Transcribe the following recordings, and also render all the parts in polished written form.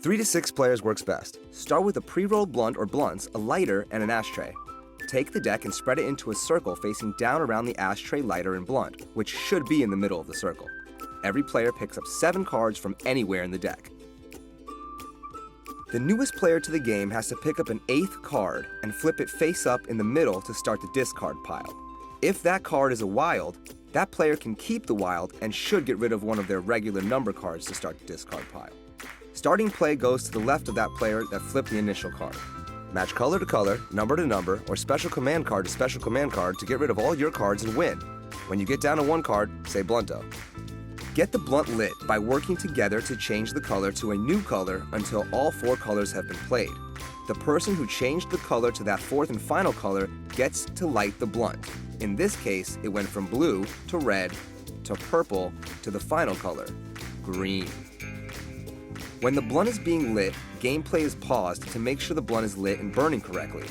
3 to 6 players works best. Start with a pre-rolled blunt or blunts, a lighter, and an ashtray. Take the deck and spread it into a circle facing down around the ashtray, lighter, and blunt, which should be in the middle of the circle. Every player picks up 7 cards from anywhere in the deck. The newest player to the game has to pick up an 8th card and flip it face up in the middle to start the discard pile. If that card is a wild, that player can keep the wild and should get rid of one of their regular number cards to start the discard pile. Starting play goes to the left of that player that flipped the initial card. Match color to color, number to number, or special command card to special command card to get rid of all your cards and win. When you get down to 1 card, say Blunto. Get the blunt lit by working together to change the color to a new color until all 4 colors have been played. The person who changed the color to that 4th and final color gets to light the blunt. In this case, it went from blue to red to purple to the final color, green. When the blunt is being lit, gameplay is paused to make sure the blunt is lit and burning correctly.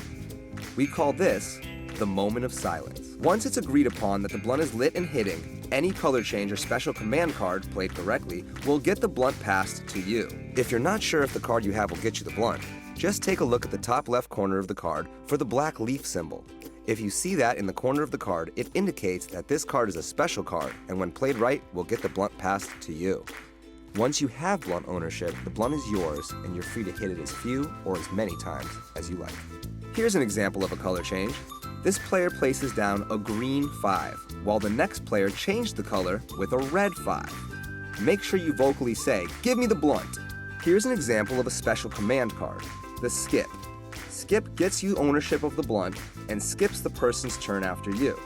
We call this the moment of silence. Once it's agreed upon that the blunt is lit and hitting, any color change or special command card played correctly will get the blunt passed to you. If you're not sure if the card you have will get you the blunt, just take a look at the top left corner of the card for the black leaf symbol. If you see that in the corner of the card, it indicates that this card is a special card and when played right, will get the blunt passed to you. Once you have blunt ownership, the blunt is yours and you're free to hit it as few or as many times as you like. Here's an example of a color change. This player places down a green 5, while the next player changed the color with a red 5. Make sure you vocally say, "Give me the blunt." Here's an example of a special command card, the skip. Skip gets you ownership of the blunt and skips the person's turn after you.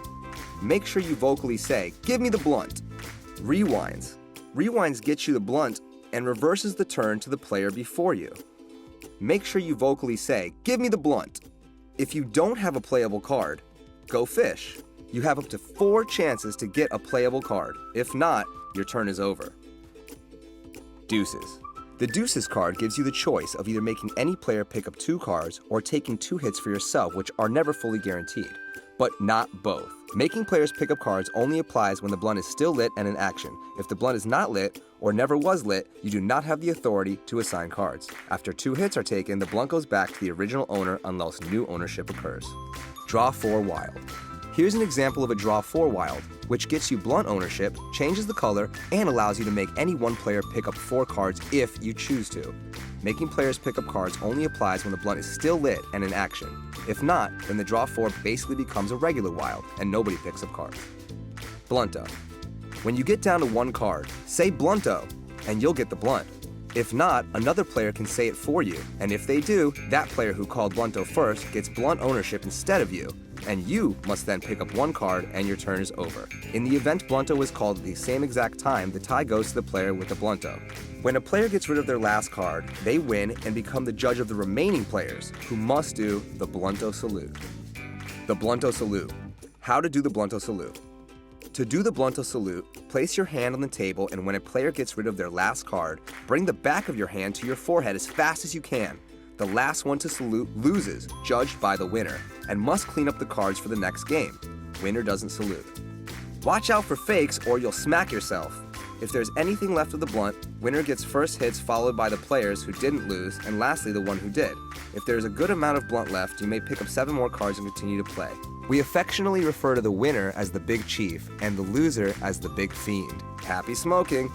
Make sure you vocally say, "Give me the blunt." Rewinds. Rewinds gets you the blunt and reverses the turn to the player before you. Make sure you vocally say, "Give me the blunt." If you don't have a playable card, go fish. You have up to 4 chances to get a playable card. If not, your turn is over. Deuces. The Deuces card gives you the choice of either making any player pick up 2 cards or taking 2 hits for yourself, which are never fully guaranteed, but not both. Making players pick up cards only applies when the blunt is still lit and in action. If the blunt is not lit or never was lit, you do not have the authority to assign cards. After 2 hits are taken, the blunt goes back to the original owner unless new ownership occurs. Draw 4 wild. Here's an example of a draw 4 wild, which gets you blunt ownership, changes the color, and allows you to make any one player pick up 4 cards if you choose to. Making players pick up cards only applies when the blunt is still lit and in action. If not, then the draw 4 basically becomes a regular wild, and nobody picks up cards. Blunto. When you get down to 1 card, say Blunto, and you'll get the blunt. If not, another player can say it for you, and if they do, that player who called Blunto first gets blunt ownership instead of you, and you must then pick up 1 card and your turn is over. In the event Blunto is called at the same exact time, the tie goes to the player with the Blunto. When a player gets rid of their last card, they win and become the judge of the remaining players, who must do the Blunto salute. The Blunto salute. How to do the Blunto salute. To do the Blunto salute, place your hand on the table and when a player gets rid of their last card, bring the back of your hand to your forehead as fast as you can. The last one to salute loses, judged by the winner, and must clean up the cards for the next game. Winner doesn't salute. Watch out for fakes or you'll smack yourself. If there's anything left of the blunt, winner gets first hits followed by the players who didn't lose, and lastly the one who did. If there's a good amount of blunt left, you may pick up 7 more cards and continue to play. We affectionately refer to the winner as the Big Chief and the loser as the Big Fiend. Happy smoking!